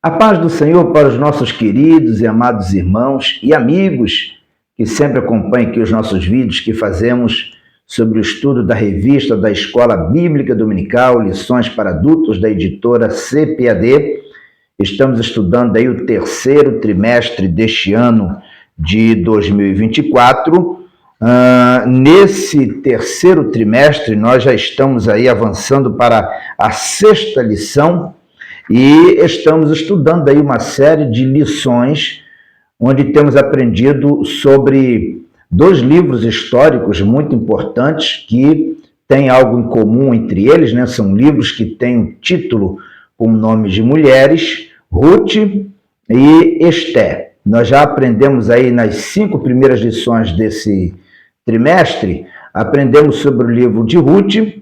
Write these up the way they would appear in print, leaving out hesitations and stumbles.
A paz do Senhor para os nossos queridos e amados irmãos e amigos que sempre acompanham aqui os nossos vídeos que fazemos sobre o estudo da revista da Escola Bíblica Dominical, Lições para Adultos, da editora CPAD. Estamos estudando aí o terceiro trimestre deste ano de 2024. Nesse terceiro trimestre, nós já estamos aí avançando para a sexta lição, e estamos estudando aí uma série de lições onde temos aprendido sobre dois livros históricos muito importantes que têm algo em comum entre eles, né? São livros que têm um título com nomes de mulheres, Ruth e Esté. Nós já aprendemos aí nas 5 primeiras lições desse trimestre, aprendemos sobre o livro de Ruth.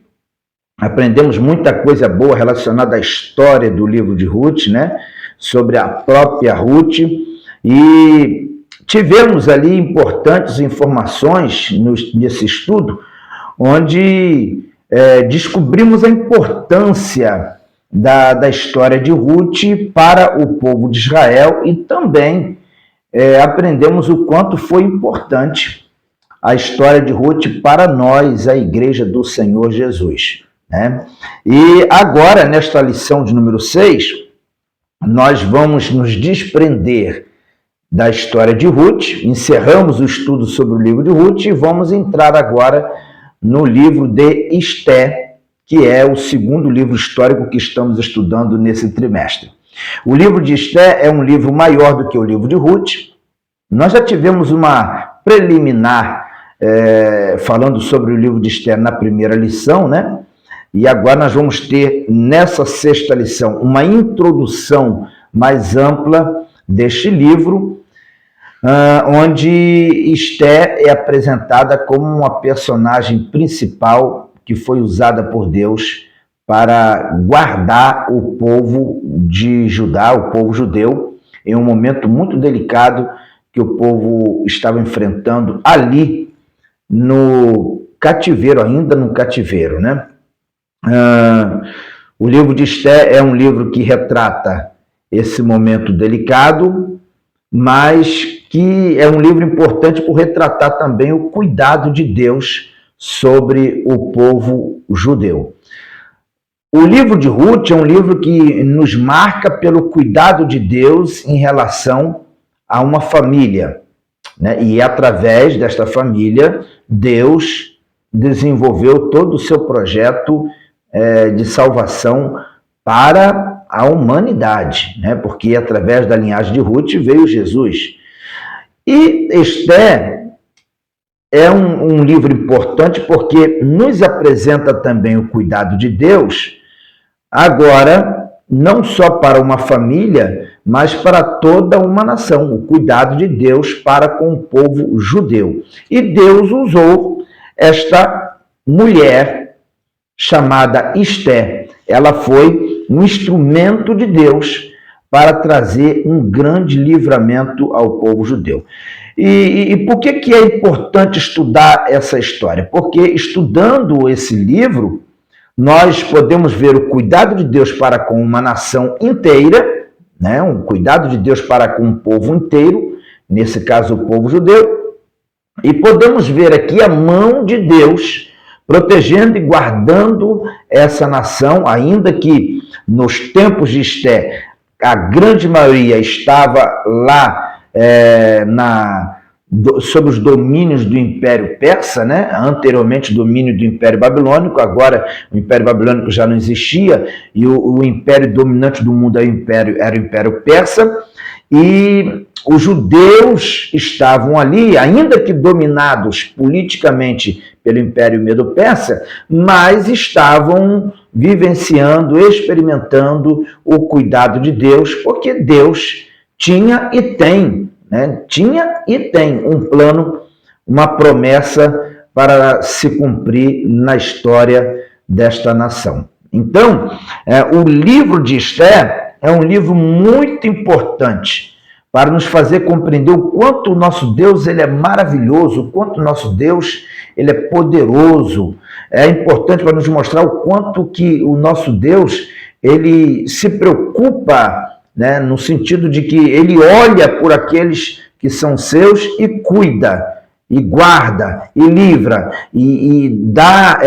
Aprendemos muita coisa boa relacionada à história do livro de Ruth, né? Sobre a própria Ruth, e tivemos ali importantes informações nesse estudo, onde descobrimos a importância da história de Ruth para o povo de Israel, e também aprendemos o quanto foi importante a história de Ruth para nós, a Igreja do Senhor Jesus. E agora, nesta lição de número 6, nós vamos nos desprender da história de Ruth, encerramos o estudo sobre o livro de Ruth e vamos entrar agora no livro de Esté, que é o segundo livro histórico que estamos estudando nesse trimestre. O livro de Esté é um livro maior do que o livro de Ruth. Nós já tivemos uma preliminar falando sobre o livro de Esté na primeira lição, né? E agora nós vamos ter, nessa sexta lição, uma introdução mais ampla deste livro, onde Esté é apresentada como uma personagem principal que foi usada por Deus para guardar o povo de Judá, o povo judeu, em um momento muito delicado que o povo estava enfrentando ali no cativeiro, ainda no cativeiro, né? O livro de Esté é um livro que retrata esse momento delicado, mas que é um livro importante por retratar também o cuidado de Deus sobre o povo judeu. O livro de Ruth é um livro que nos marca pelo cuidado de Deus em relação a uma família, né? E através desta família, Deus desenvolveu todo o seu projeto de salvação para a humanidade, né? Porque através da linhagem de Ruth veio Jesus. E Esté é um livro importante porque nos apresenta também o cuidado de Deus, agora não só para uma família, mas para toda uma nação, o cuidado de Deus para com o povo judeu. E Deus usou esta mulher chamada Esté. Ela foi um instrumento de Deus para trazer um grande livramento ao povo judeu. E por que é importante estudar essa história? Porque estudando esse livro, nós podemos ver o cuidado de Deus para com uma nação inteira, né? Um cuidado de Deus para com um povo inteiro, nesse caso o povo judeu, e podemos ver aqui a mão de Deus protegendo e guardando essa nação, ainda que nos tempos de Esté a grande maioria estava lá sob os domínios do Império Persa, né? Anteriormente domínio do Império Babilônico, agora o Império Babilônico já não existia, e o império dominante do mundo era o Império Persa, e os judeus estavam ali, ainda que dominados politicamente pelo Império Medo-Persa, mas estavam vivenciando, experimentando o cuidado de Deus, porque Deus tinha e tem um plano, uma promessa para se cumprir na história desta nação. Então, o livro de Esté é um livro muito importante para nos fazer compreender o quanto o nosso Deus ele é maravilhoso, o quanto o nosso Deus ele é poderoso. É importante para nos mostrar o quanto que o nosso Deus ele se preocupa né, no sentido de que ele olha por aqueles que são seus e cuida, e guarda, e livra, e dá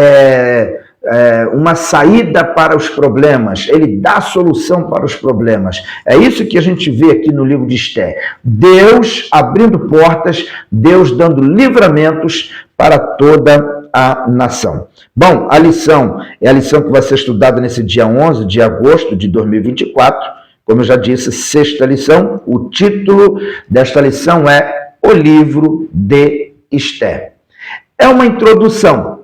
uma saída para os problemas, ele dá solução para os problemas. É isso que a gente vê aqui no livro de Esther. Deus abrindo portas, Deus dando livramentos para toda a nação. Bom, a lição é a lição que vai ser estudada nesse dia 11 de agosto de 2024. Como eu já disse, sexta lição. O título desta lição é O Livro de Esther. É uma introdução.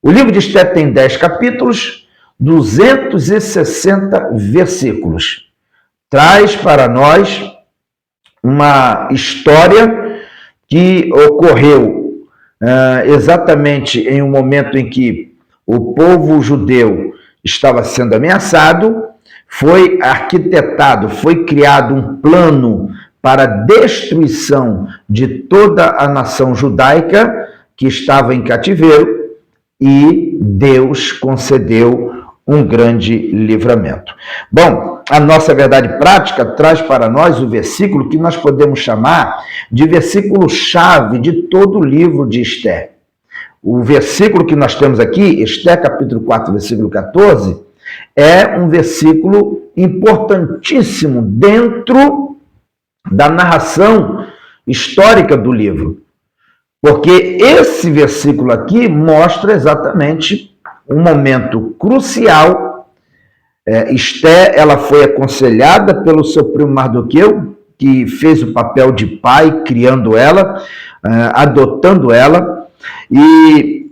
O livro de Esther tem 10 capítulos, 260 versículos. Traz para nós uma história que ocorreu exatamente em um momento em que o povo judeu estava sendo ameaçado. Foi arquitetado, foi criado um plano para a destruição de toda a nação judaica que estava em cativeiro, e Deus concedeu um grande livramento. Bom, a nossa verdade prática traz para nós o versículo que nós podemos chamar de versículo-chave de todo o livro de Esther. O versículo que nós temos aqui, Esther capítulo 4, versículo 14, é um versículo importantíssimo dentro da narração histórica do livro. Porque esse versículo aqui mostra exatamente um momento crucial. Esther, ela foi aconselhada pelo seu primo Mardoqueu, que fez o papel de pai, criando ela, adotando ela. E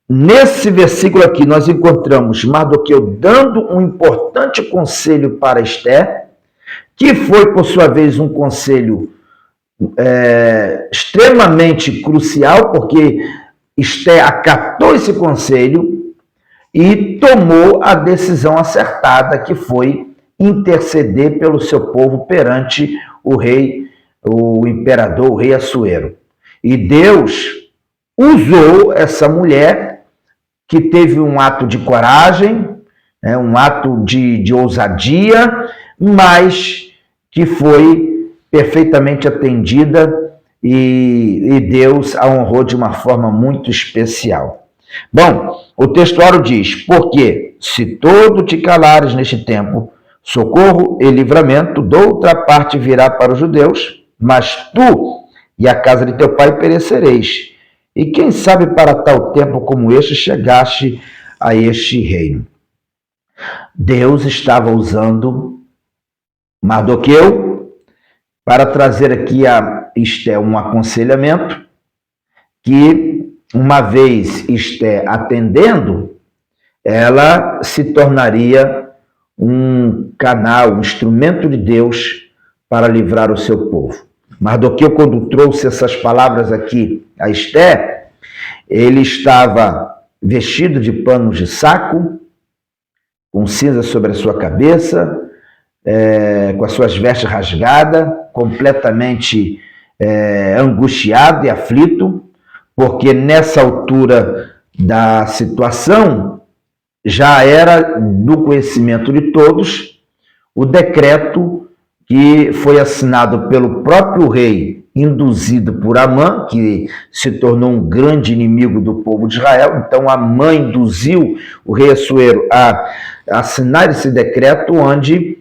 nesse versículo aqui nós encontramos Mardoqueu dando um importante conselho para Esther, que foi, por sua vez, um conselho extremamente crucial, porque Esther acatou esse conselho e tomou a decisão acertada, que foi interceder pelo seu povo perante o rei, o imperador, o rei Assuero. E Deus usou essa mulher, que teve um ato de coragem, um ato de ousadia, mas que foi perfeitamente atendida, e Deus a honrou de uma forma muito especial. Bom, o textuário diz: porque se todo te calares neste tempo, socorro e livramento de outra parte virá para os judeus, mas tu e a casa de teu pai perecereis. E quem sabe para tal tempo como este chegaste a este reino. Deus estava usando Mardoqueu para trazer aqui a Esther um aconselhamento que, uma vez Esther atendendo, ela se tornaria um canal, um instrumento de Deus para livrar o seu povo. Mardoqueu, quando trouxe essas palavras aqui a Esther, ele estava vestido de panos de saco, com cinza sobre a sua cabeça, com as suas vestes rasgadas, completamente angustiado e aflito, porque nessa altura da situação já era do conhecimento de todos o decreto que foi assinado pelo próprio rei, induzido por Amã, que se tornou um grande inimigo do povo de Israel. Então Amã induziu o rei Assuero a assinar esse decreto, onde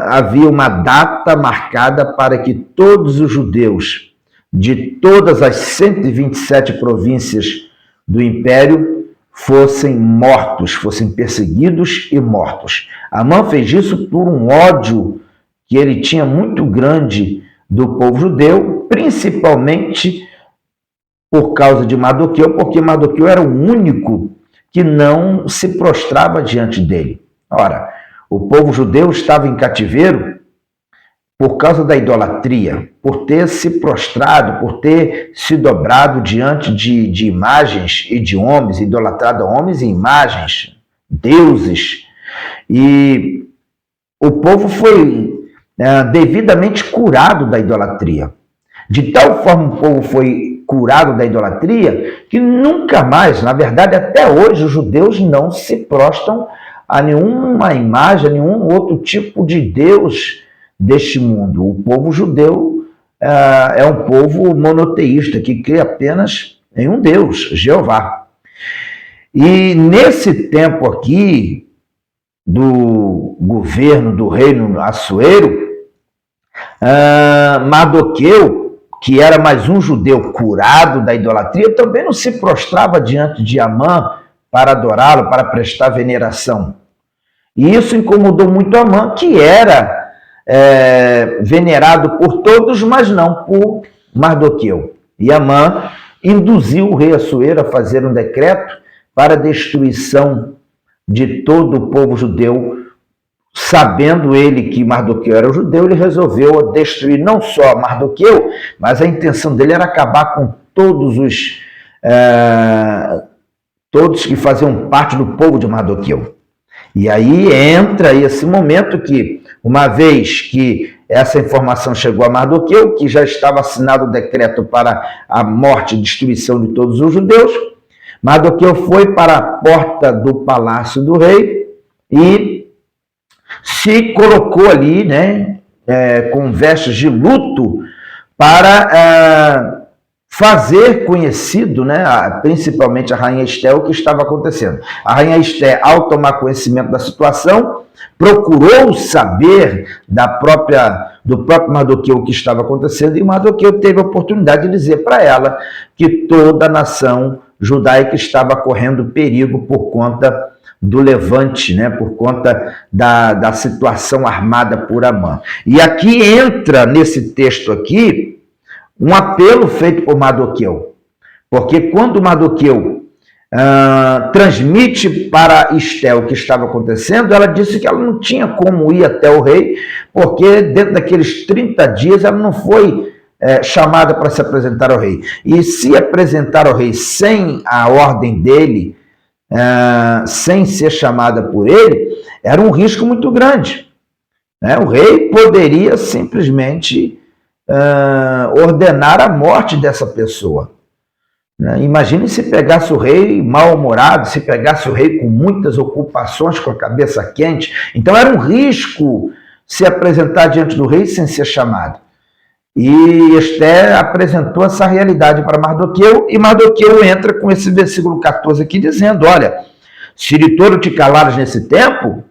havia uma data marcada para que todos os judeus de todas as 127 províncias do império fossem mortos, fossem perseguidos e mortos. Amã fez isso por um ódio que ele tinha muito grande do povo judeu, principalmente por causa de Mardoqueu, porque Mardoqueu era o único que não se prostrava diante dele. Ora, o povo judeu estava em cativeiro por causa da idolatria, por ter se prostrado, por ter se dobrado diante de imagens e de homens, idolatrado a homens e imagens, deuses. E o povo foi devidamente curado da idolatria. De tal forma o povo foi curado da idolatria que nunca mais, na verdade até hoje, os judeus não se prostram a nenhuma imagem, a nenhum outro tipo de Deus deste mundo. O povo judeu é um povo monoteísta, que crê apenas em um Deus, Jeová. E nesse tempo aqui, do governo do reino Assuero, Mardoqueu, que era mais um judeu curado da idolatria, também não se prostrava diante de Amã para adorá-lo, para prestar veneração. E isso incomodou muito Amã, que era venerado por todos, mas não por Mardoqueu. E Amã induziu o rei Assuero a fazer um decreto para a destruição de todo o povo judeu. Sabendo ele que Mardoqueu era judeu, ele resolveu destruir não só Mardoqueu, mas a intenção dele era acabar com todos que faziam parte do povo de Mardoqueu. E aí entra esse momento que, uma vez que essa informação chegou a Mardoqueu, que já estava assinado o decreto para a morte e destruição de todos os judeus, Mardoqueu foi para a porta do palácio do rei e se colocou ali, com vestes de luto, para fazer conhecido, principalmente a rainha Esté, o que estava acontecendo. A rainha Esté, ao tomar conhecimento da situação, procurou saber do próprio Mardoqueu o que estava acontecendo, e Mardoqueu teve a oportunidade de dizer para ela que toda a nação judaica estava correndo perigo por conta do levante, por conta da situação armada por Amã. E aqui entra, nesse texto aqui, um apelo feito por Mardoqueu. Porque quando Mardoqueu transmite para Esté o que estava acontecendo, ela disse que ela não tinha como ir até o rei, porque dentro daqueles 30 dias ela não foi chamada para se apresentar ao rei. E se apresentar ao rei sem a ordem dele, sem ser chamada por ele, era um risco muito grande. O rei poderia simplesmente ordenar a morte dessa pessoa. Imagine se pegasse o rei mal-humorado, se pegasse o rei com muitas ocupações, com a cabeça quente. Então era um risco se apresentar diante do rei sem ser chamado. E Esté apresentou essa realidade para Mardoqueu, e Mardoqueu entra com esse versículo 14 aqui dizendo: olha, se de todo te calares nesse tempo,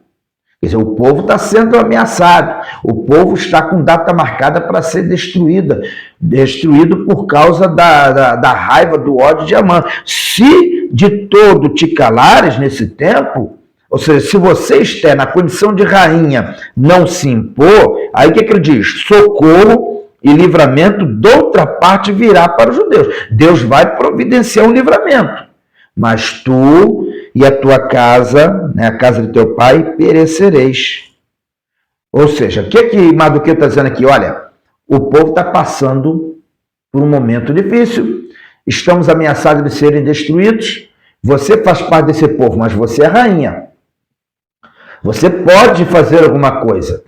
quer dizer, o povo está sendo ameaçado, o povo está com data marcada para ser destruído por causa da raiva, do ódio de Amã. Se de todo te calares nesse tempo, ou seja, se você estiver na condição de rainha, não se impor, aí o que ele diz? Socorro e livramento de outra parte virá para os judeus. Deus vai providenciar um livramento, mas tu e a tua casa, a casa de teu pai, perecereis. Ou seja, o que Mardoqueu está dizendo aqui? Olha, o povo está passando por um momento difícil, estamos ameaçados de serem destruídos, você faz parte desse povo, mas você é rainha. Você pode fazer alguma coisa,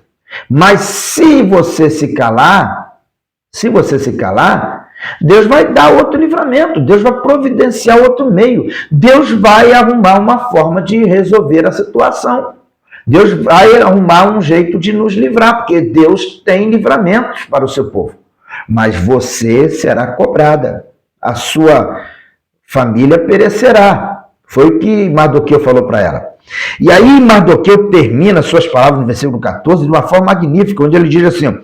mas se você se calar, Deus vai dar outro livramento, Deus vai providenciar outro meio, Deus vai arrumar uma forma de resolver a situação, Deus vai arrumar um jeito de nos livrar, porque Deus tem livramentos para o seu povo, mas você será cobrada, a sua família perecerá. Foi o que Mardoqueu falou para ela. E aí Mardoqueu termina suas palavras no versículo 14 de uma forma magnífica, onde ele diz assim: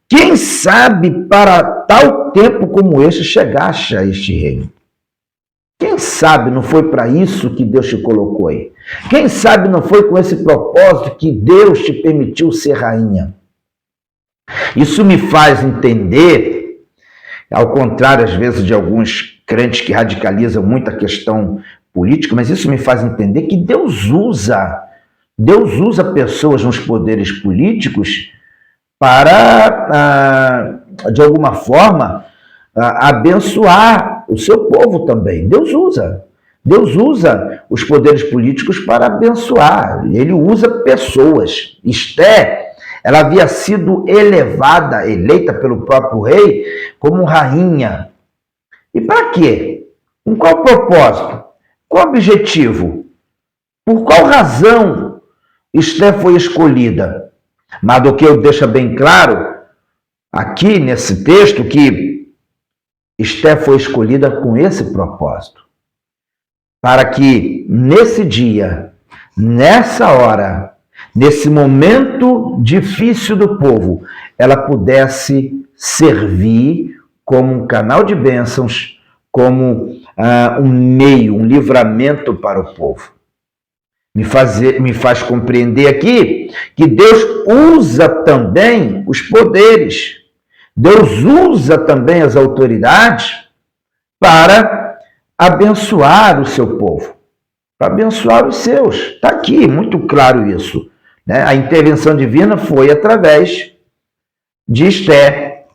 quem sabe para tal tempo como este chegaste a este reino? Quem sabe não foi para isso que Deus te colocou aí? Quem sabe não foi com esse propósito que Deus te permitiu ser rainha? Isso me faz entender, ao contrário às vezes de alguns crentes que radicalizam muito a questão política, mas isso me faz entender que Deus usa pessoas nos poderes políticos para, de alguma forma, abençoar o seu povo também. Deus usa os poderes políticos para abençoar. Ele usa pessoas. Esté, ela havia sido eleita pelo próprio rei como rainha. E para quê? Com qual propósito? Qual objetivo? Por qual razão Esté foi escolhida? Mardoqueu deixa bem claro aqui nesse texto que Esté foi escolhida com esse propósito, para que nesse dia, nessa hora, nesse momento difícil do povo, ela pudesse servir como um canal de bênçãos, como um meio, um livramento para o povo. Me faz compreender aqui que Deus usa também os poderes, Deus usa também as autoridades para abençoar o seu povo, para abençoar os seus. Está aqui, muito claro isso, né? A intervenção divina foi através de Esté.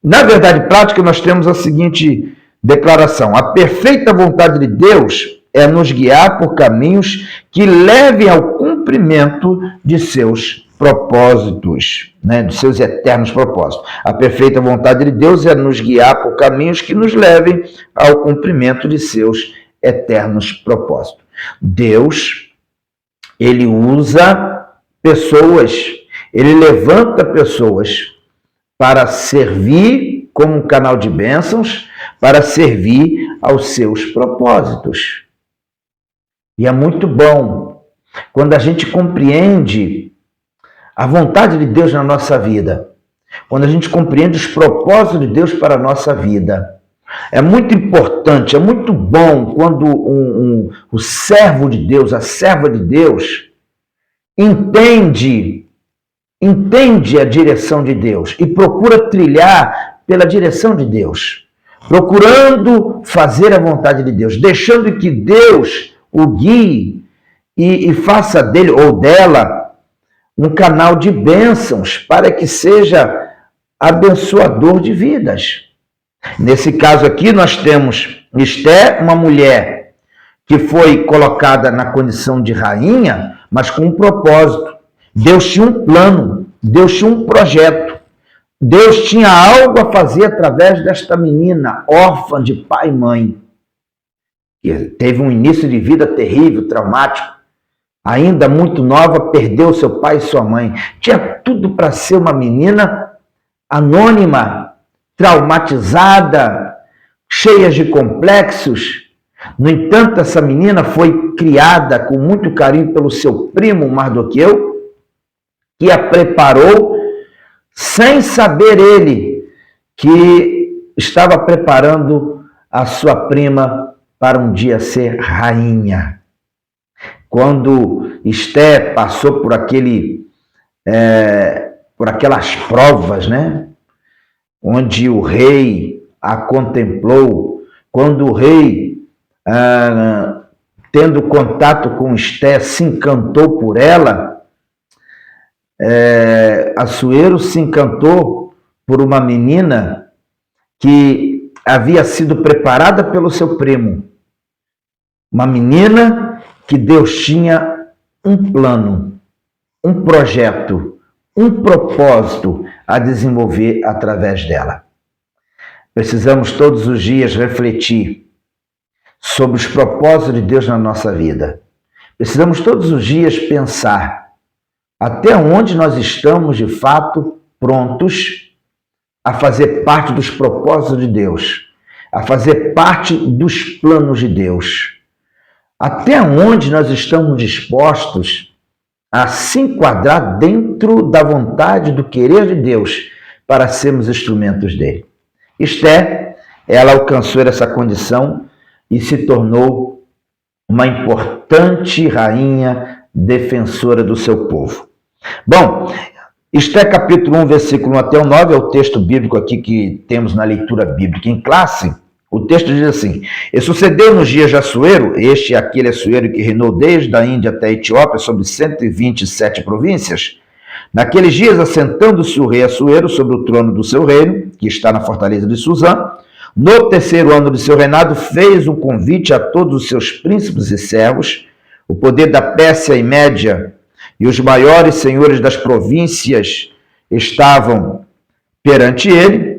Na verdade prática, nós temos a seguinte declaração: a perfeita vontade de Deus é nos guiar por caminhos que levem ao cumprimento de seus propósitos, né, de seus eternos propósitos. A perfeita vontade de Deus é nos guiar por caminhos que nos levem ao cumprimento de seus eternos propósitos. Deus, ele usa pessoas, ele levanta pessoas para servir como um canal de bênçãos, para servir aos seus propósitos. E é muito bom quando a gente compreende a vontade de Deus na nossa vida, quando a gente compreende os propósitos de Deus para a nossa vida. É muito importante, é muito bom quando o servo de Deus, a serva de Deus, entende a direção de Deus e procura trilhar pela direção de Deus, procurando fazer a vontade de Deus, deixando que Deus o guie e faça dele ou dela um canal de bênçãos para que seja abençoador de vidas. Nesse caso aqui nós temos Esté, uma mulher que foi colocada na condição de rainha, mas com um propósito. Deus tinha um plano, Deus tinha um projeto, Deus tinha algo a fazer através desta menina, órfã de pai e mãe, que teve um início de vida terrível, traumático, ainda muito nova, perdeu seu pai e sua mãe. Tinha tudo para ser uma menina anônima, traumatizada, cheia de complexos. No entanto, essa menina foi criada com muito carinho pelo seu primo Mardoqueu, que a preparou, sem saber ele que estava preparando a sua prima para um dia ser rainha. Quando Esté passou por aquelas provas, né? Onde o rei a contemplou, quando o rei, tendo contato com Esté, se encantou por ela, Assuero se encantou por uma menina que havia sido preparada pelo seu primo, uma menina que Deus tinha um plano, um projeto, um propósito a desenvolver através dela. Precisamos todos os dias refletir sobre os propósitos de Deus na nossa vida. Precisamos todos os dias pensar até onde nós estamos, de fato, prontos a fazer parte dos propósitos de Deus, a fazer parte dos planos de Deus. Até onde nós estamos dispostos a se enquadrar dentro da vontade, do querer de Deus, para sermos instrumentos dele. Esté, ela alcançou essa condição e se tornou uma importante rainha defensora do seu povo. Bom, Esté capítulo 1, versículo 1 até o 9, é o texto bíblico aqui que temos na leitura bíblica em classe. O texto diz assim: e sucedeu nos dias de Assuero, este é aquele Assuero que reinou desde a Índia até a Etiópia sobre 127 províncias. Naqueles dias, assentando-se o rei Assuero sobre o trono do seu reino, que está na fortaleza de Suzã, no terceiro ano de seu reinado, fez um convite a todos os seus príncipes e servos, o poder da Pérsia e Média e os maiores senhores das províncias estavam perante ele,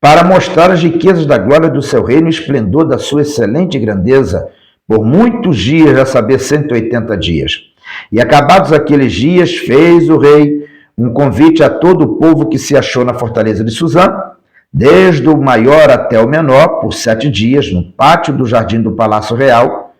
para mostrar as riquezas da glória do seu reino e o esplendor da sua excelente grandeza, por muitos dias, a saber, 180 dias. E acabados aqueles dias, fez o rei um convite a todo o povo que se achou na fortaleza de Suzã, desde o maior até o menor, por 7 dias, no pátio do jardim do Palácio Real.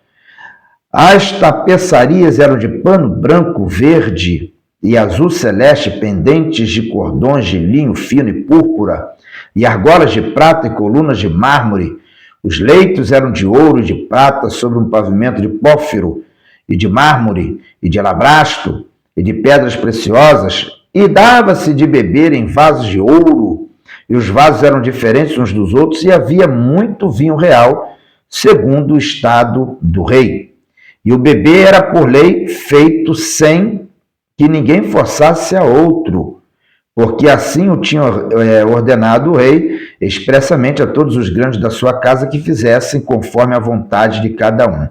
As tapeçarias eram de pano branco, verde e azul celeste, pendentes de cordões de linho fino e púrpura, e argolas de prata e colunas de mármore. Os leitos eram de ouro e de prata sobre um pavimento de pórfiro e de mármore e de alabastro e de pedras preciosas, e dava-se de beber em vasos de ouro, e os vasos eram diferentes uns dos outros, e havia muito vinho real, segundo o estado do rei. E o bebê era, por lei, feito sem que ninguém forçasse a outro, porque assim o tinha ordenado o rei expressamente a todos os grandes da sua casa que fizessem conforme a vontade de cada um.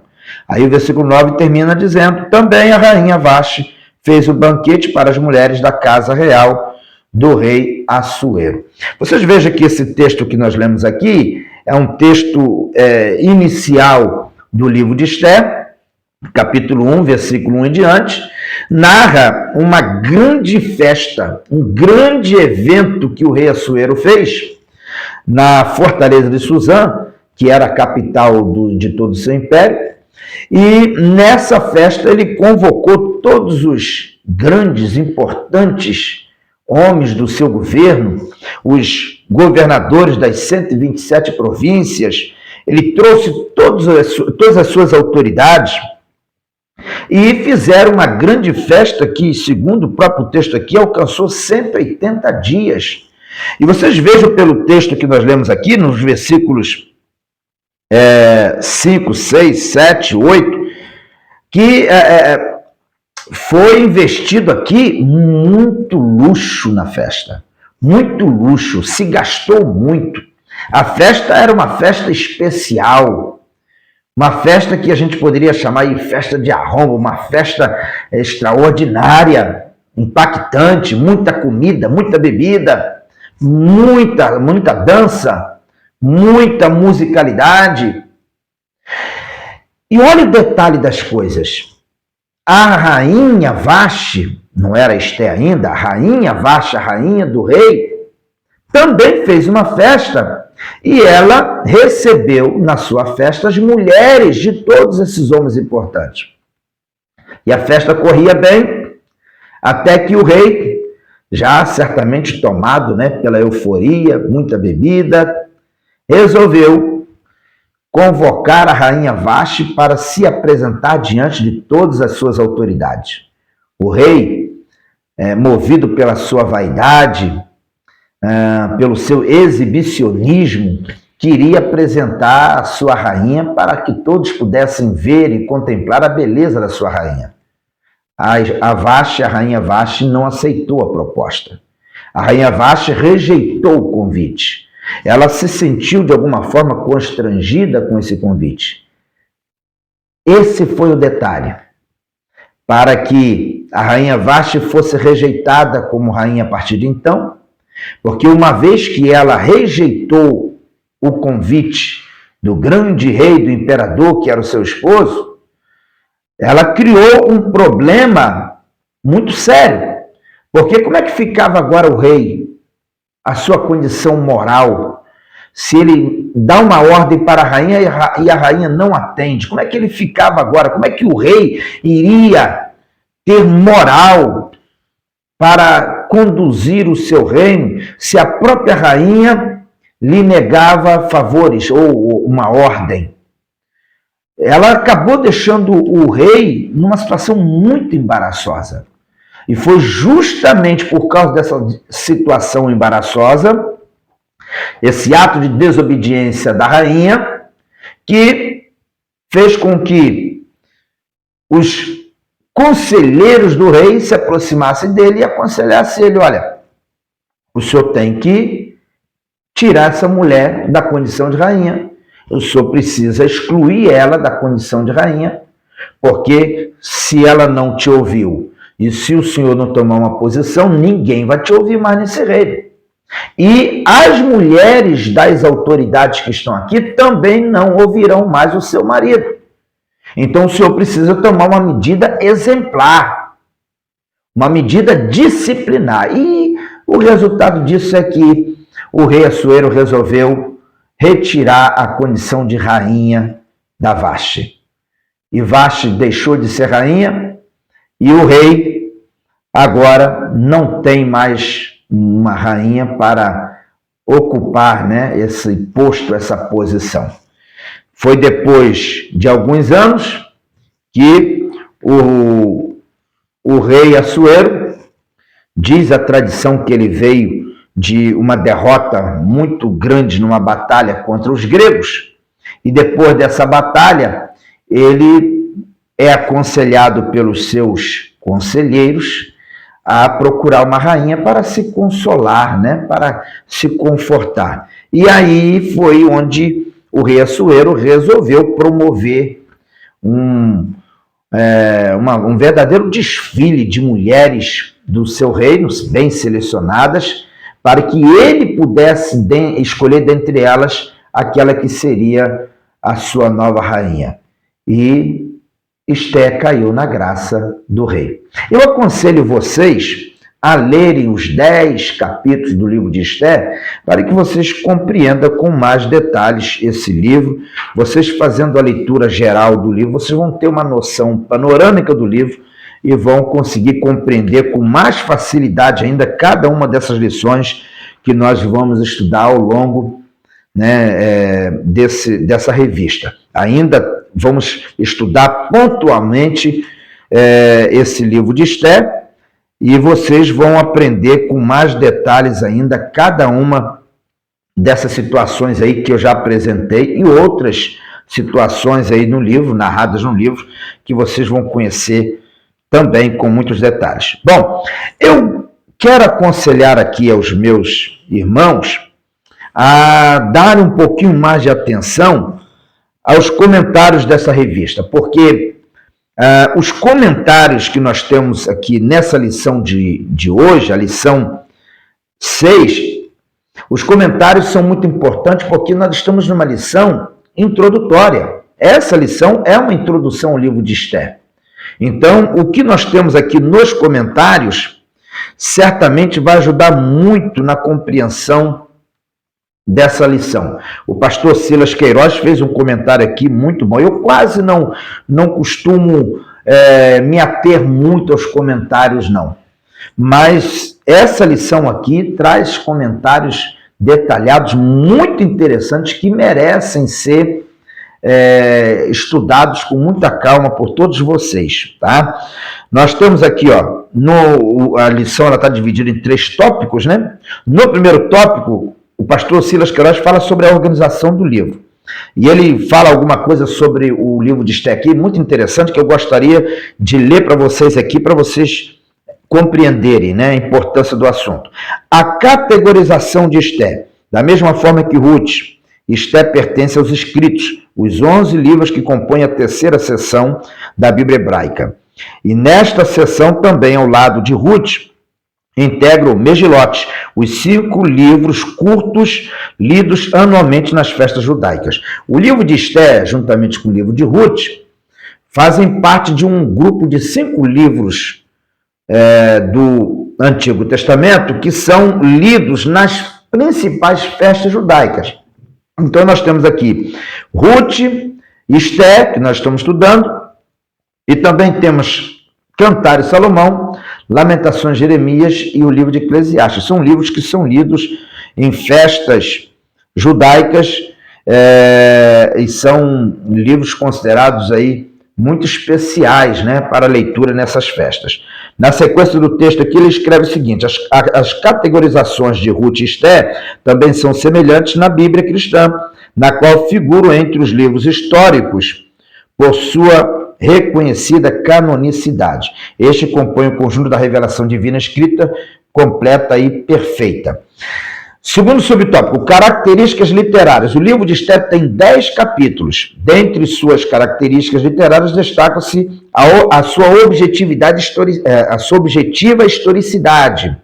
Aí o versículo 9 termina dizendo: também a rainha Vaste fez o banquete para as mulheres da casa real do rei Assuero. Vocês vejam que esse texto que nós lemos aqui é um texto inicial do livro de Esther, capítulo 1, versículo 1 em diante, narra uma grande festa, um grande evento que o rei Assuero fez na fortaleza de Suzã, que era a capital de todo o seu império, e nessa festa ele convocou todos os grandes, importantes homens do seu governo, os governadores das 127 províncias, ele trouxe todas as suas autoridades e fizeram uma grande festa que, segundo o próprio texto aqui, alcançou 180 dias. E vocês vejam pelo texto que nós lemos aqui, nos versículos 5, 6, 7, 8, que foi investido aqui muito luxo na festa. Muito luxo, se gastou muito. A festa era uma festa especial, uma festa que a gente poderia chamar de festa de arrombo, uma festa extraordinária, impactante, muita comida, muita bebida, muita dança, muita musicalidade. E olha o detalhe das coisas. A rainha Vaste, não era Esté ainda, a rainha Vaste, a rainha do rei, também fez uma festa e ela recebeu na sua festa as mulheres de todos esses homens importantes. E a festa corria bem, até que o rei, já certamente tomado pela euforia, muita bebida, resolveu convocar a rainha Vaste para se apresentar diante de todas as suas autoridades. O rei, movido pela sua vaidade, pelo seu exibicionismo, queria apresentar a sua rainha para que todos pudessem ver e contemplar a beleza da sua rainha. A rainha Vaste não aceitou a proposta. A rainha Vaste rejeitou o convite. Ela se sentiu de alguma forma constrangida com esse convite. Esse foi o detalhe. Para que a rainha Vaste fosse rejeitada como rainha a partir de então, porque uma vez que ela rejeitou o convite do grande rei, do imperador, que era o seu esposo, ela criou um problema muito sério. Porque como é que ficava agora o rei, a sua condição moral, se ele dá uma ordem para a rainha e a rainha não atende? Como é que ele ficava agora? Como é que o rei iria ter moral para conduzir o seu reino se a própria rainha lhe negava favores ou uma ordem? Ela acabou deixando o rei numa situação muito embaraçosa. E foi justamente por causa dessa situação embaraçosa, esse ato de desobediência da rainha, que fez com que os conselheiros do rei se aproximassem dele e aconselhassem ele: olha, o senhor tem que tirar essa mulher da condição de rainha, o senhor precisa excluir ela da condição de rainha, porque se ela não te ouviu e se o senhor não tomar uma posição, ninguém vai te ouvir mais nesse reino. E as mulheres das autoridades que estão aqui também não ouvirão mais o seu marido. Então o senhor precisa tomar uma medida exemplar. uma medida disciplinar. E o resultado disso é que o rei Assuero resolveu retirar a condição de rainha da Vashti. E Vashti deixou de ser rainha e o rei agora não tem mais uma rainha para ocupar, né, esse posto, essa posição. Foi depois de alguns anos que o rei Assuero, diz a tradição que ele veio de uma derrota muito grande numa batalha contra os gregos, e depois dessa batalha ele é aconselhado pelos seus conselheiros a procurar uma rainha para se consolar, né, para se confortar. E aí foi onde o rei Assuero resolveu promover um verdadeiro desfile de mulheres do seu reino, bem selecionadas, para que ele pudesse escolher dentre elas aquela que seria a sua nova rainha. E Esté caiu na graça do rei. Eu aconselho vocês a lerem os 10 capítulos do livro de Esté, para que vocês compreendam com mais detalhes esse livro. Vocês fazendo a leitura geral do livro, vocês vão ter uma noção panorâmica do livro e vão conseguir compreender com mais facilidade ainda cada uma dessas lições que nós vamos estudar ao longo, né, dessa revista. Ainda vamos estudar pontualmente esse livro de Esté, e vocês vão aprender com mais detalhes ainda cada uma dessas situações aí que eu já apresentei e outras situações aí no livro, narradas no livro, que vocês vão conhecer também com muitos detalhes. Bom, eu quero aconselhar aqui aos meus irmãos a dar um pouquinho mais de atenção aos comentários dessa revista, porque os comentários que nós temos aqui nessa lição de hoje, a lição 6, os comentários são muito importantes porque nós estamos numa lição introdutória. Essa lição é uma introdução ao livro de Esté. Então, o que nós temos aqui nos comentários certamente vai ajudar muito na compreensão dessa lição. O pastor Silas Queiroz fez um comentário aqui muito bom. Eu quase não costumo me ater muito aos comentários, não. Mas essa lição aqui traz comentários detalhados, muito interessantes, que merecem ser estudados com muita calma por todos vocês, tá? Nós temos aqui, ó, a lição ela está dividida em 3 tópicos, né? No primeiro tópico, o pastor Silas Queiroz fala sobre a organização do livro. E ele fala alguma coisa sobre o livro de Esté aqui, muito interessante, que eu gostaria de ler para vocês aqui, para vocês compreenderem, né, a importância do assunto. A categorização de Esté. Da mesma forma que Ruth, Esté pertence aos escritos, os 11 livros que compõem a terceira seção da Bíblia hebraica. E nesta seção também, ao lado de Ruth, integra o Megilote, os 5 livros curtos lidos anualmente nas festas judaicas. O livro de Esté, juntamente com o livro de Ruth, fazem parte de um grupo de 5 livros do Antigo Testamento que são lidos nas principais festas judaicas. Então nós temos aqui Ruth, Esté, que nós estamos estudando, e também temos Cantares Salomão, Lamentações de Jeremias e o livro de Eclesiastes. São livros que são lidos em festas judaicas e são livros considerados aí muito especiais, né, para leitura nessas festas. Na sequência do texto aqui ele escreve o seguinte: as categorizações de Ruth e Esté também são semelhantes na Bíblia cristã, na qual figuram entre os livros históricos por sua reconhecida canonicidade. Este compõe o conjunto da revelação divina escrita, completa e perfeita. Segundo subtópico, características literárias. O livro de Esté tem 10 capítulos. Dentre suas características literárias, destaca-se a sua objetiva historicidade.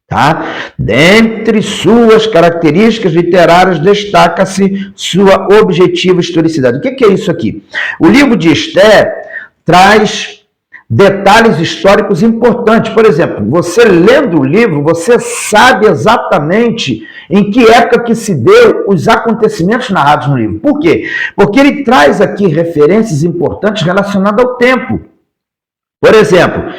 Tá? Dentre suas características literárias, destaca-se sua objetiva historicidade. O que é isso aqui? O livro de Esté traz detalhes históricos importantes. Por exemplo, você lendo o livro, você sabe exatamente em que época que se deu os acontecimentos narrados no livro. Por quê? Porque ele traz aqui referências importantes relacionadas ao tempo. Por exemplo,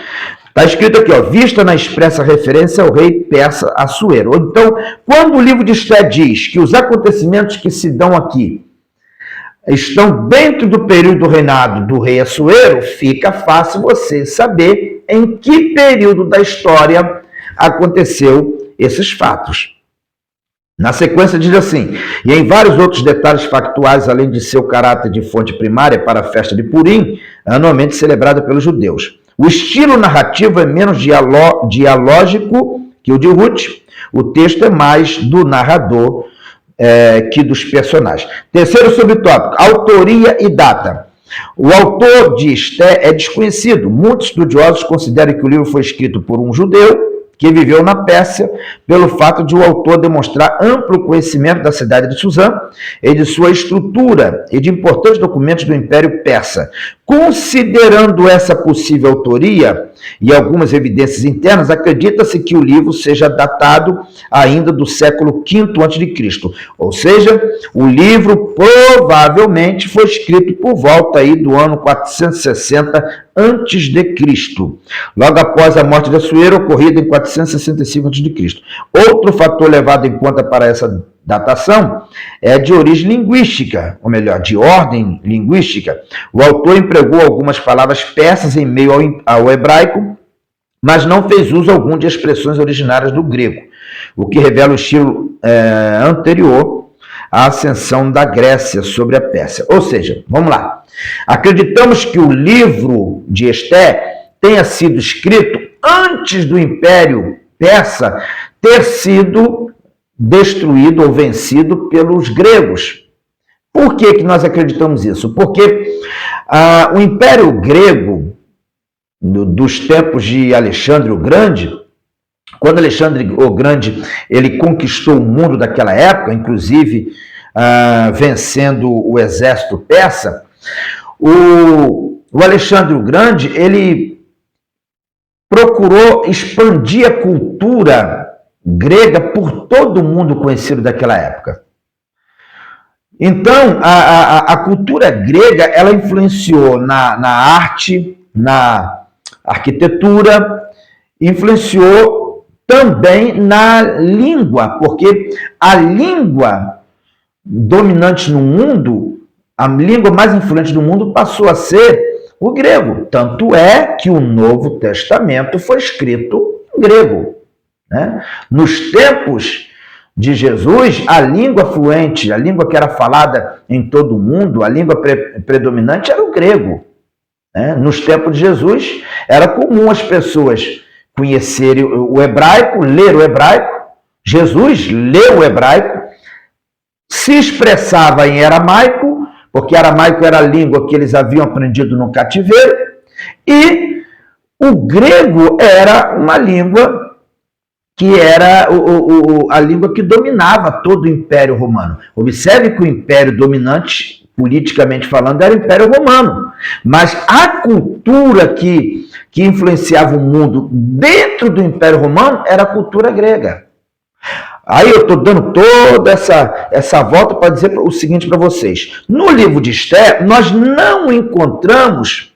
está escrito aqui, ó, vista na expressa referência ao rei persa Assuero. Então, quando o livro de Esté diz que os acontecimentos que se dão aqui estão dentro do período do reinado do rei Assuero, fica fácil você saber em que período da história aconteceu esses fatos. Na sequência diz assim, e em vários outros detalhes factuais, além de seu caráter de fonte primária para a festa de Purim, anualmente celebrada pelos judeus. O estilo narrativo é menos dialógico que o de Ruth, o texto é mais do narrador que dos personagens. Terceiro subtópico, autoria e data. O autor de Esté é desconhecido. Muitos estudiosos consideram que o livro foi escrito por um judeu que viveu na Pérsia, pelo fato de o autor demonstrar amplo conhecimento da cidade de Suzã e de sua estrutura e de importantes documentos do Império Persa. Considerando essa possível autoria e algumas evidências internas, acredita-se que o livro seja datado ainda do século V a.C., ou seja, o livro provavelmente foi escrito por volta aí do ano 460 a.C., logo após a morte de Assuero, ocorrida em 465 a.C. Outro fator levado em conta para essa datação é de origem linguística, ou melhor, de ordem linguística. O autor empregou algumas palavras persas em meio ao hebraico, mas não fez uso algum de expressões originárias do grego, o que revela o estilo anterior à ascensão da Grécia sobre a Pérsia. Ou seja, vamos lá. Acreditamos que o livro de Esté tenha sido escrito antes do Império Persa ter sido destruído ou vencido pelos gregos. Por que nós acreditamos isso? Porque o Império Grego, dos tempos de Alexandre o Grande, quando Alexandre o Grande ele conquistou o mundo daquela época, inclusive vencendo o exército persa, o Alexandre o Grande ele procurou expandir a cultura grega por todo o mundo conhecido daquela época. Então, a cultura grega, ela influenciou na arte, na arquitetura, influenciou também na língua, porque a língua dominante no mundo, a língua mais influente do mundo passou a ser o grego. Tanto é que o Novo Testamento foi escrito em grego. Né? Nos tempos de Jesus, a língua fluente, a língua que era falada em todo o mundo, a língua predominante era o grego. Né? Nos tempos de Jesus, era comum as pessoas conhecerem o hebraico, ler o hebraico. Jesus leu o hebraico, se expressava em aramaico, porque aramaico era a língua que eles haviam aprendido no cativeiro, e o grego era uma língua que era a língua que dominava todo o Império Romano. Observe que o império dominante, politicamente falando, era o Império Romano. Mas a cultura que influenciava o mundo dentro do Império Romano era a cultura grega. Aí eu estou dando toda essa volta para dizer o seguinte para vocês. No livro de Esté, nós não encontramos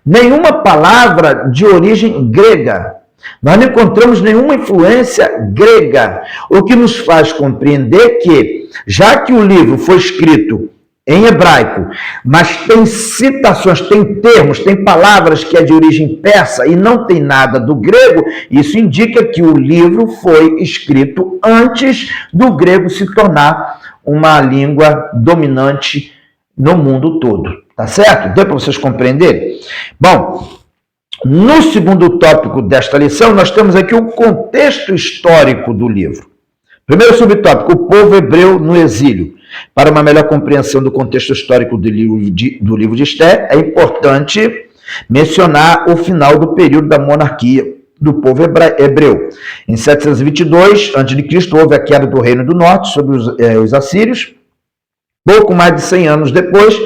nenhuma palavra de origem grega. Nós não encontramos nenhuma influência grega, o que nos faz compreender que, já que o livro foi escrito em hebraico, mas tem citações, tem termos, tem palavras que é de origem persa e não tem nada do grego, isso indica que o livro foi escrito antes do grego se tornar uma língua dominante no mundo todo. Tá certo? Deu para vocês compreenderem? Bom, no segundo tópico desta lição, nós temos aqui o contexto histórico do livro. Primeiro subtópico, o povo hebreu no exílio. Para uma melhor compreensão do contexto histórico do livro de Esté, é importante mencionar o final do período da monarquia do povo hebreu. Em 722 a.C., houve a queda do Reino do Norte sobre os assírios. Pouco mais de 100 anos depois,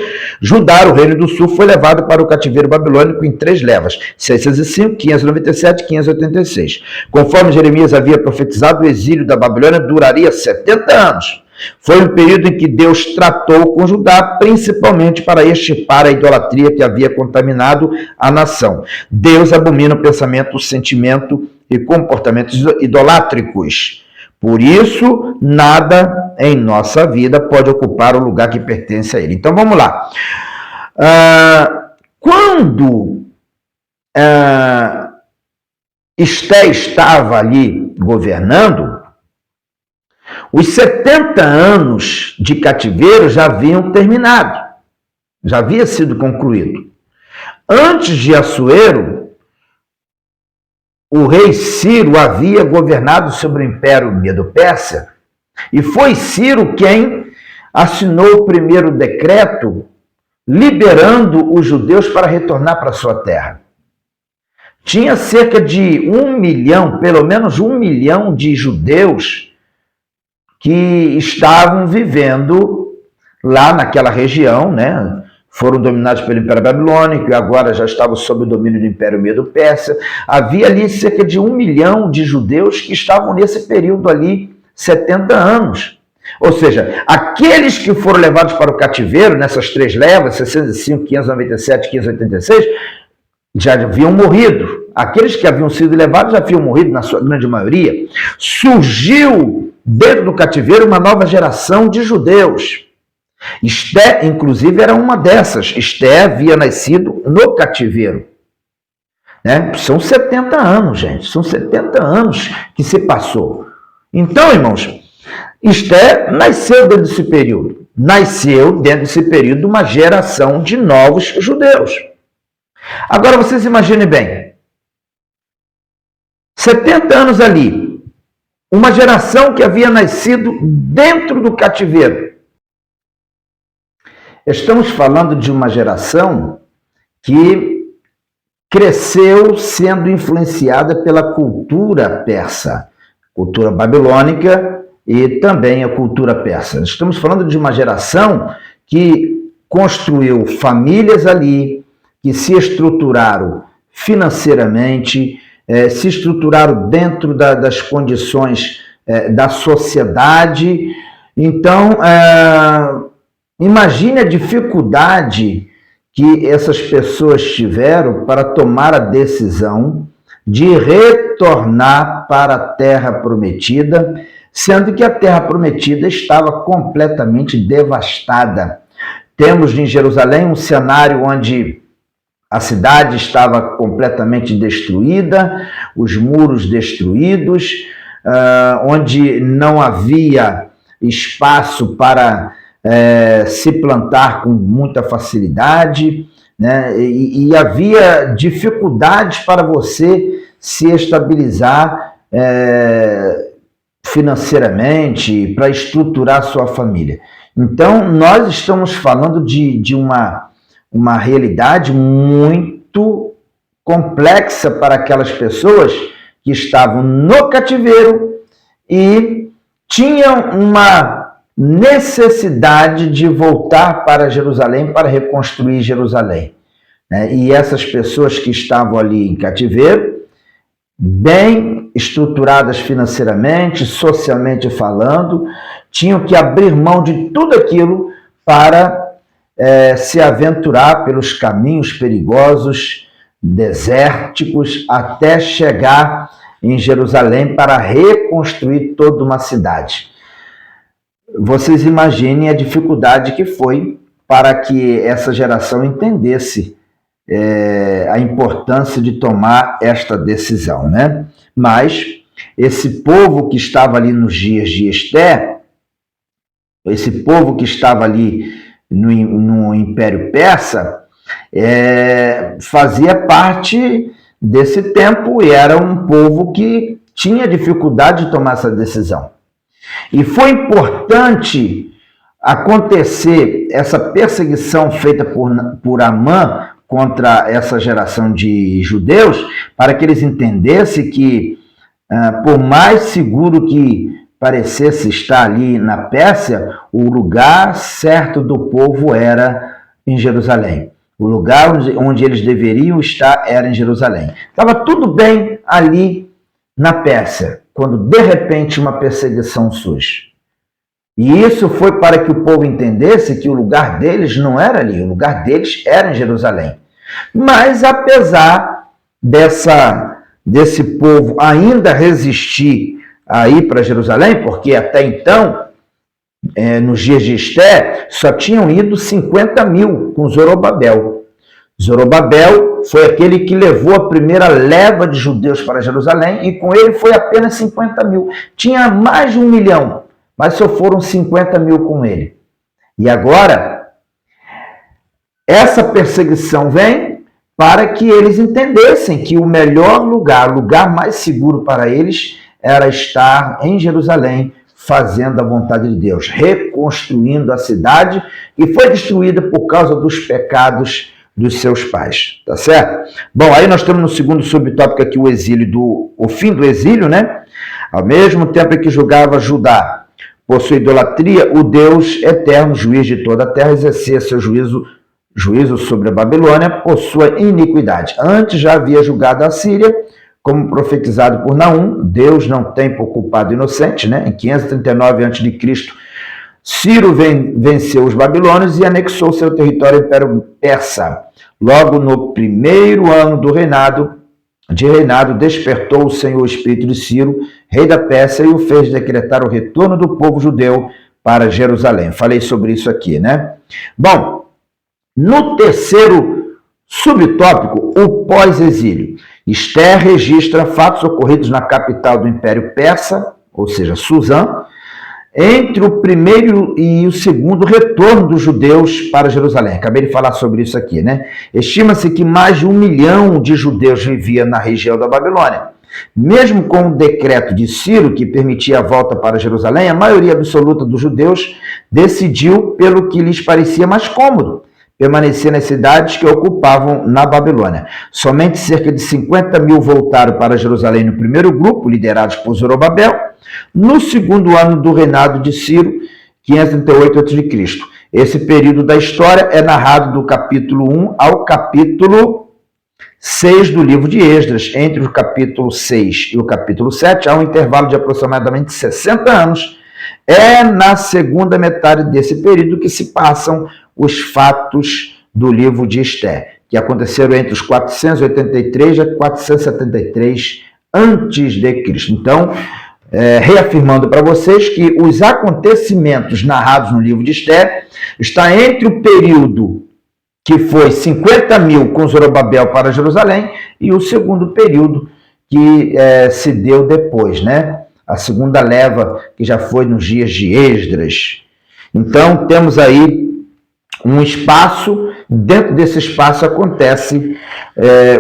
Judá, o reino do sul, foi levado para o cativeiro babilônico em 3 levas, 605, 597 e 586. Conforme Jeremias havia profetizado, o exílio da Babilônia duraria 70 anos. Foi um período em que Deus tratou com Judá, principalmente para extirpar a idolatria que havia contaminado a nação. Deus abomina o pensamento, o sentimento e comportamentos idolátricos. Por isso, nada em nossa vida pode ocupar o lugar que pertence a Ele. Então, vamos lá. Quando Esté estava ali governando, os 70 anos de cativeiro já haviam terminado, já havia sido concluído. Antes de Assuero, o rei Ciro havia governado sobre o Império Medo-Persa, e foi Ciro quem assinou o primeiro decreto liberando os judeus para retornar para sua terra. Tinha cerca de 1 milhão, pelo menos 1 milhão de judeus que estavam vivendo lá naquela região, né? Foram dominados pelo Império Babilônico e agora já estavam sob o domínio do Império Medo-Persa. Havia ali cerca de 1 milhão de judeus que estavam nesse período ali, 70 anos. Ou seja, aqueles que foram levados para o cativeiro, nessas 3 levas, 605, 597 e 586, já haviam morrido. Aqueles que haviam sido levados já haviam morrido, na sua grande maioria. Surgiu dentro do cativeiro uma nova geração de judeus. Esté, inclusive, era uma dessas. Esté havia nascido no cativeiro. Né? São 70 anos, gente. São 70 anos que se passou. Então, irmãos, Esté nasceu dentro desse período. Nasceu dentro desse período uma geração de novos judeus. Agora, vocês imaginem bem. 70 anos ali. Uma geração que havia nascido dentro do cativeiro. Estamos falando de uma geração que cresceu sendo influenciada pela cultura persa, cultura babilônica e também a cultura persa. Estamos falando de uma geração que construiu famílias ali, que se estruturaram financeiramente, se estruturaram dentro das condições da sociedade. Então, imagine a dificuldade que essas pessoas tiveram para tomar a decisão de retornar para a Terra Prometida, sendo que a Terra Prometida estava completamente devastada. Temos em Jerusalém um cenário onde a cidade estava completamente destruída, os muros destruídos, onde não havia espaço para se plantar com muita facilidade, né? E havia dificuldades para você se estabilizar financeiramente, para estruturar sua família. Então, nós estamos falando de uma realidade muito complexa para aquelas pessoas que estavam no cativeiro e tinham uma necessidade de voltar para Jerusalém para reconstruir Jerusalém. E essas pessoas que estavam ali em cativeiro, bem estruturadas financeiramente, socialmente falando, tinham que abrir mão de tudo aquilo para se aventurar pelos caminhos perigosos, desérticos, até chegar em Jerusalém para reconstruir toda uma cidade. Vocês imaginem a dificuldade que foi para que essa geração entendesse a importância de tomar esta decisão, né? Mas esse povo que estava ali nos dias de Esté, esse povo que estava ali no Império Persa, fazia parte desse tempo e era um povo que tinha dificuldade de tomar essa decisão. E foi importante acontecer essa perseguição feita por Amã contra essa geração de judeus, para que eles entendessem que, por mais seguro que parecesse estar ali na Pérsia, o lugar certo do povo era em Jerusalém. O lugar onde eles deveriam estar era em Jerusalém. Estava tudo bem ali na Pérsia, quando de repente uma perseguição surge. E isso foi para que o povo entendesse que o lugar deles não era ali, o lugar deles era em Jerusalém. Mas apesar desse povo ainda resistir a ir para Jerusalém, porque até então, nos dias de Esté, só tinham ido 50 mil com Zorobabel. Zorobabel foi aquele que levou a primeira leva de judeus para Jerusalém e com ele foi apenas 50 mil. Tinha mais de 1 milhão, mas só foram 50 mil com ele. E agora, essa perseguição vem para que eles entendessem que o melhor lugar, o lugar mais seguro para eles, era estar em Jerusalém, fazendo a vontade de Deus, reconstruindo a cidade que foi destruída por causa dos pecados dos seus pais, tá certo? Bom, aí nós temos no segundo subtópico aqui o fim do exílio, né? Ao mesmo tempo em que julgava Judá por sua idolatria, o Deus eterno, juiz de toda a terra, exercia seu juízo sobre a Babilônia por sua iniquidade. Antes já havia julgado a Síria, como profetizado por Naum. Deus não tem por culpado inocente, né? Em 539 a.C., Ciro venceu os babilônios e anexou seu território ao Império Persa. Logo no primeiro ano do reinado, despertou o Senhor o espírito de Ciro, rei da Pérsia, e o fez decretar o retorno do povo judeu para Jerusalém. Falei sobre isso aqui, né? Bom, no terceiro subtópico, o pós-exílio. Esther registra fatos ocorridos na capital do Império Persa, ou seja, Suzã, entre o primeiro e o segundo retorno dos judeus para Jerusalém. Acabei de falar sobre isso aqui, né? Estima-se que mais de 1 milhão de judeus viviam na região da Babilônia. Mesmo com o decreto de Ciro, que permitia a volta para Jerusalém, a maioria absoluta dos judeus decidiu pelo que lhes parecia mais cômodo, permanecer nas cidades que ocupavam na Babilônia. Somente cerca de 50 mil voltaram para Jerusalém no primeiro grupo, liderados por Zorobabel, no segundo ano do reinado de Ciro, 538 a.C. Esse período da história é narrado do capítulo 1 ao capítulo 6 do livro de Esdras. Entre o capítulo 6 e o capítulo 7 há um intervalo de aproximadamente 60 anos. É na segunda metade desse período que se passam os fatos do livro de Esté, que aconteceram entre os 483 a 473 a.C. Então, reafirmando para vocês que os acontecimentos narrados no livro de Esté está entre o período que foi 50 mil com Zorobabel para Jerusalém e o segundo período que se deu depois, né? A segunda leva, que já foi nos dias de Esdras. Então, temos aí um espaço, dentro desse espaço acontecem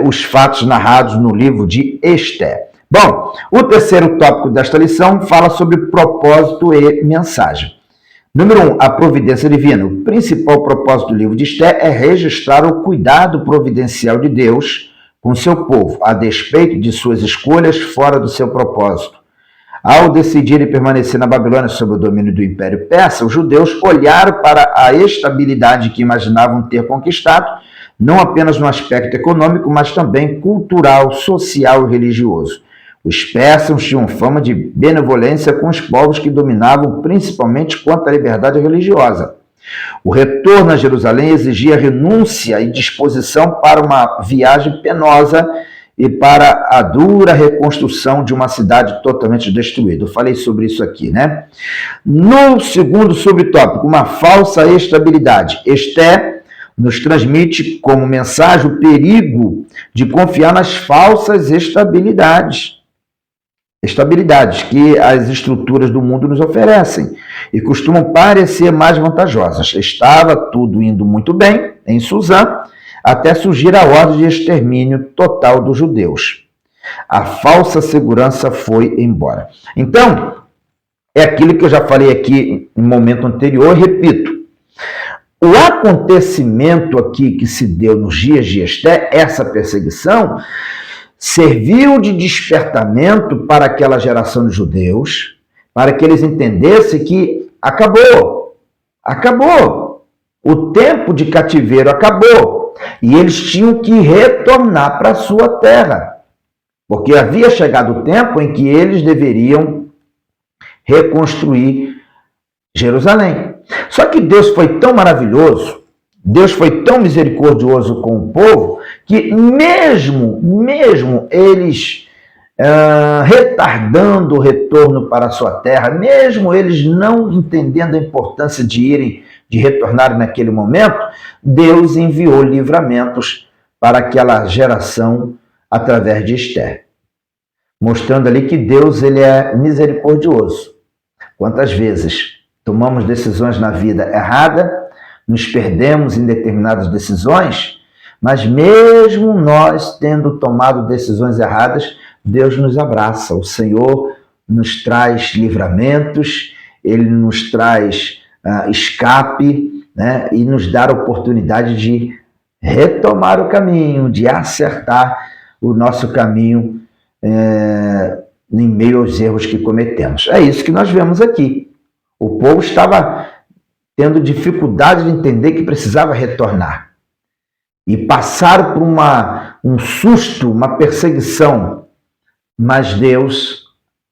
os fatos narrados no livro de Esté. Bom, o terceiro tópico desta lição fala sobre propósito e mensagem. Número 1, a providência divina. O principal propósito do livro de Esté é registrar o cuidado providencial de Deus com seu povo, a despeito de suas escolhas fora do seu propósito. Ao decidirem permanecer na Babilônia sob o domínio do Império Persa, os judeus olharam para a estabilidade que imaginavam ter conquistado, não apenas no aspecto econômico, mas também cultural, social e religioso. Os persas tinham fama de benevolência com os povos que dominavam, principalmente quanto à liberdade religiosa. O retorno a Jerusalém exigia renúncia e disposição para uma viagem penosa e para a dura reconstrução de uma cidade totalmente destruída. Eu falei sobre isso aqui, né? No segundo subtópico, uma falsa estabilidade. Esté nos transmite como mensagem o perigo de confiar nas falsas estabilidades que as estruturas do mundo nos oferecem e costumam parecer mais vantajosas. Estava tudo indo muito bem em Suzã, até surgir a ordem de extermínio total dos judeus. A falsa segurança foi embora. Então, é aquilo que eu já falei aqui no momento anterior, e repito. O acontecimento aqui que se deu nos dias de Esté, essa perseguição, serviu de despertamento para aquela geração de judeus, para que eles entendessem que acabou. O tempo de cativeiro acabou e eles tinham que retornar para a sua terra, porque havia chegado o tempo em que eles deveriam reconstruir Jerusalém. Só que Deus foi tão maravilhoso, Deus foi tão misericordioso com o povo, que mesmo eles retardando o retorno para a sua terra, mesmo eles não entendendo a importância de retornarem naquele momento, Deus enviou livramentos para aquela geração através de Esther, mostrando ali que Deus ele é misericordioso. Quantas vezes tomamos decisões na vida errada, nos perdemos em determinadas decisões, mas mesmo nós tendo tomado decisões erradas, Deus nos abraça, o Senhor nos traz livramentos, Ele nos traz escape, né, e nos dá a oportunidade de retomar o caminho, de acertar o nosso caminho em meio aos erros que cometemos. É isso que nós vemos aqui. O povo estava tendo dificuldade de entender que precisava retornar. E passaram por um susto, uma perseguição, mas Deus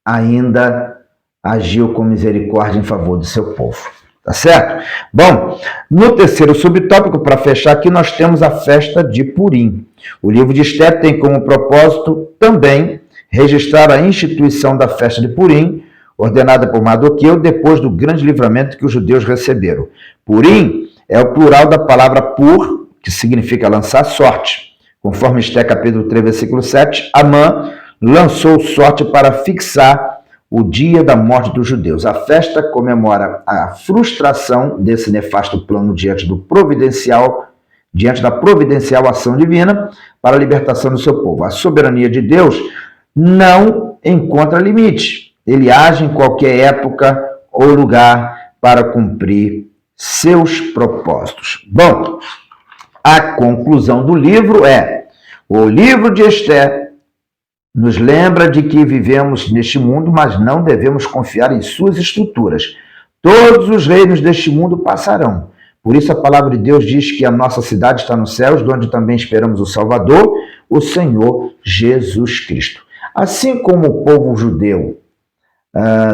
ainda agiu com misericórdia em favor do seu povo. Tá certo? Bom, no terceiro subtópico, para fechar aqui, nós temos a festa de Purim. O livro de Esther tem como propósito também registrar a instituição da festa de Purim, ordenada por Mardoqueu, depois do grande livramento que os judeus receberam. Purim é o plural da palavra pur, que significa lançar sorte. Conforme Esther capítulo 3, versículo 7, Amã lançou sorte para fixar o dia da morte dos judeus. A festa comemora a frustração desse nefasto plano diante da providencial ação divina para a libertação do seu povo. A soberania de Deus não encontra limite. Ele age em qualquer época ou lugar para cumprir seus propósitos. Bom, a conclusão do livro é: o livro de Esther nos lembra de que vivemos neste mundo, mas não devemos confiar em suas estruturas. Todos os reinos deste mundo passarão. Por isso a palavra de Deus diz que a nossa cidade está nos céus, de onde também esperamos o Salvador, o Senhor Jesus Cristo. Assim como o povo judeu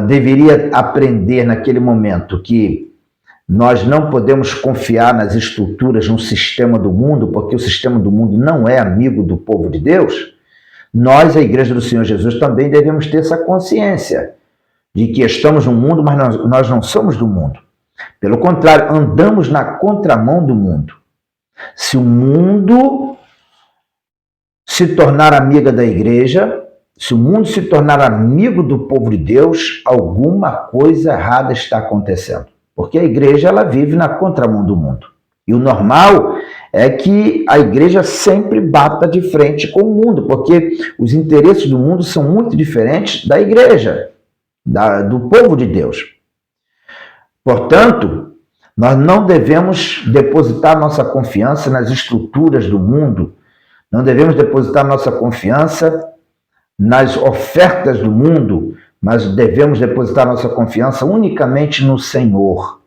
deveria aprender naquele momento que nós não podemos confiar nas estruturas de um sistema do mundo, porque o sistema do mundo não é amigo do povo de Deus, nós, a Igreja do Senhor Jesus, também devemos ter essa consciência de que estamos no mundo, mas nós não somos do mundo. Pelo contrário, andamos na contramão do mundo. Se o mundo se tornar amiga da Igreja, se o mundo se tornar amigo do povo de Deus, alguma coisa errada está acontecendo. Porque a Igreja ela vive na contramão do mundo. E o normal é que a Igreja sempre bata de frente com o mundo, porque os interesses do mundo são muito diferentes da Igreja, do povo de Deus. Portanto, nós não devemos depositar nossa confiança nas estruturas do mundo, não devemos depositar nossa confiança nas ofertas do mundo, mas devemos depositar nossa confiança unicamente no Senhor.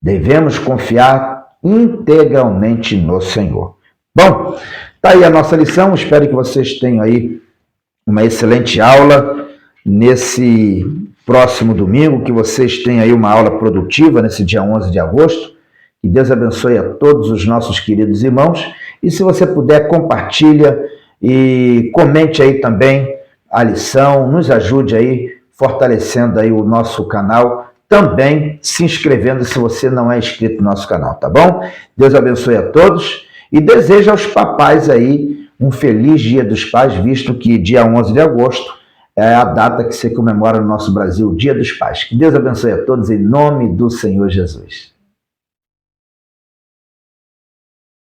Devemos confiar integralmente no Senhor. Bom, tá aí a nossa lição. Espero que vocês tenham aí uma excelente aula nesse próximo domingo, que vocês tenham aí uma aula produtiva nesse dia 11 de agosto. Que Deus abençoe a todos os nossos queridos irmãos. E se você puder, compartilha e comente aí também a lição, nos ajude aí, fortalecendo aí o nosso canal, também se inscrevendo se você não é inscrito no nosso canal, tá bom? Deus abençoe a todos e desejo aos papais aí um feliz Dia dos Pais, visto que dia 11 de agosto é a data que se comemora no nosso Brasil, o Dia dos Pais. Que Deus abençoe a todos em nome do Senhor Jesus.